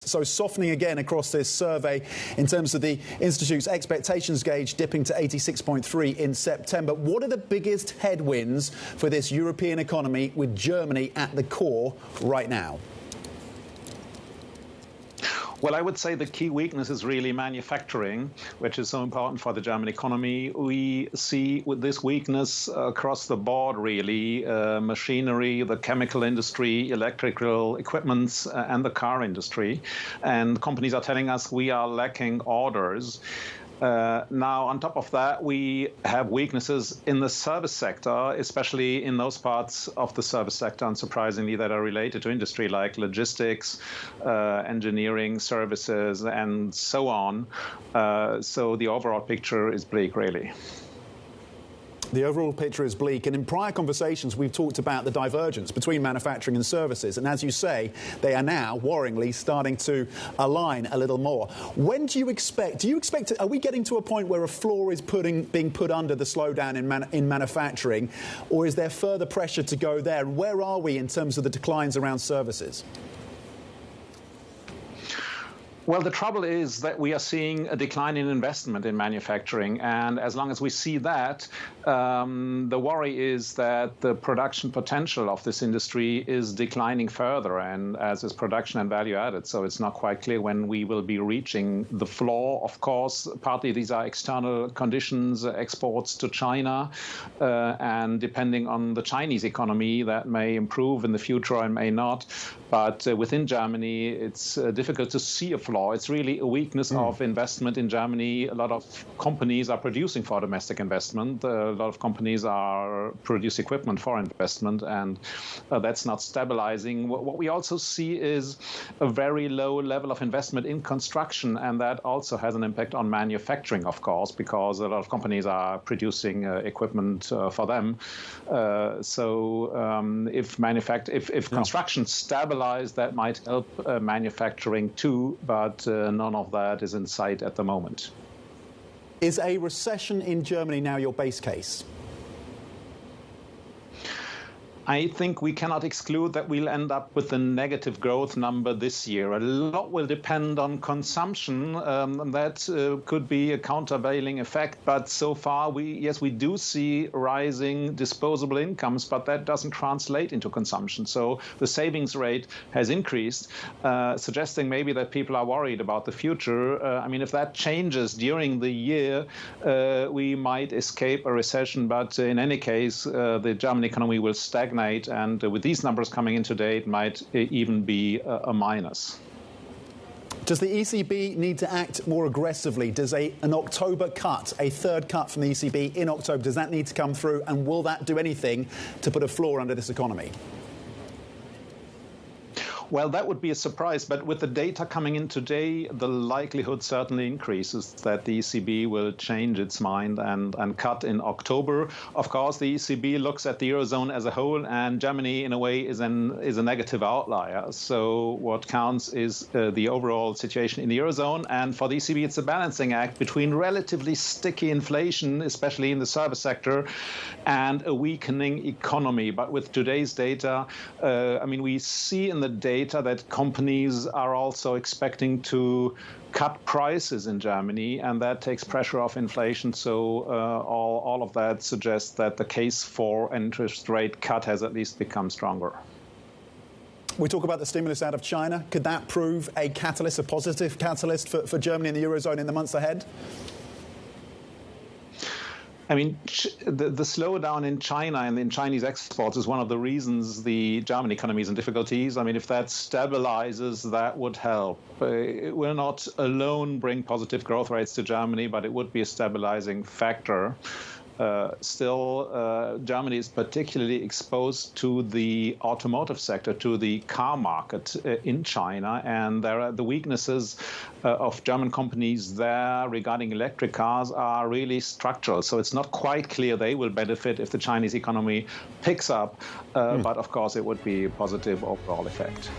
So softening again across this survey in terms of the Institute's expectations gauge dipping to 86.3 in September. What are the biggest headwinds for this European economy with Germany at the core right now? Well, I would say the key weakness is really manufacturing, which is so important for the German economy. We see with this weakness across the board, really, machinery, the chemical industry, electrical equipments, and the car industry. And companies are telling us we are lacking orders. Now, on top of that, we have weaknesses in the service sector, especially in those parts of the service sector, unsurprisingly, that are related to industry, like logistics, engineering services, and so on. So the overall picture is bleak, really. The overall picture is bleak, and in prior conversations we've talked about the divergence between manufacturing and services, and as you say, they are now worryingly starting to align a little more. When do you expect are we getting to a point where a floor is being put under the slowdown in manufacturing, or is there further pressure to go there? And where are we in terms of the declines around services? Well, the trouble is that we are seeing a decline in investment in manufacturing. And as long as we see that, the worry is that the production potential of this industry is declining further, and as is production and value added. So it's not quite clear when we will be reaching the floor. Of course, partly these are external conditions, exports to China, and depending on the Chinese economy, that may improve in the future and may not. But within Germany, it's difficult to see a floor. It's really a weakness of investment in Germany. A lot of companies are producing for domestic investment. A lot of companies produce equipment for investment, and that's not stabilizing. What we also see is a very low level of investment in construction, and that also has an impact on manufacturing, of course, because a lot of companies are producing equipment for them. If construction stabilizes, that might help manufacturing too, but none of that is in sight at the moment. Is a recession in Germany now your base case? I think we cannot exclude that we'll end up with a negative growth number this year. A lot will depend on consumption. That could be a countervailing effect. But so far, we do see rising disposable incomes, but that doesn't translate into consumption. So the savings rate has increased, suggesting maybe that people are worried about the future. If that changes during the year, we might escape a recession. But in any case, the German economy will stagnate. And with these numbers coming in today, it might even be a minus. Does the ECB need to act more aggressively? Does an October cut, a third cut from the ECB in October, does that need to come through? And will that do anything to put a floor under this economy? Well, that would be a surprise. But with the data coming in today, the likelihood certainly increases that the ECB will change its mind and cut in October. Of course, the ECB looks at the Eurozone as a whole, and Germany, in a way, is a negative outlier. So what counts is the overall situation in the Eurozone. And for the ECB, it's a balancing act between relatively sticky inflation, especially in the service sector, and a weakening economy. But with today's data, we see in the data that companies are also expecting to cut prices in Germany, and that takes pressure off inflation. So all of that suggests that the case for interest rate cut has at least become stronger. We talk about the stimulus out of China. Could that prove a catalyst, a positive catalyst for Germany and the Eurozone in the months ahead? The slowdown in China and in Chinese exports is one of the reasons the German economy is in difficulties. If that stabilizes, that would help. It will not alone bring positive growth rates to Germany, but it would be a stabilizing factor. Still, Germany is particularly exposed to the automotive sector, to the car market in China, and the weaknesses of German companies there regarding electric cars are really structural. So it's not quite clear they will benefit if the Chinese economy picks up, but of course it would be a positive overall effect.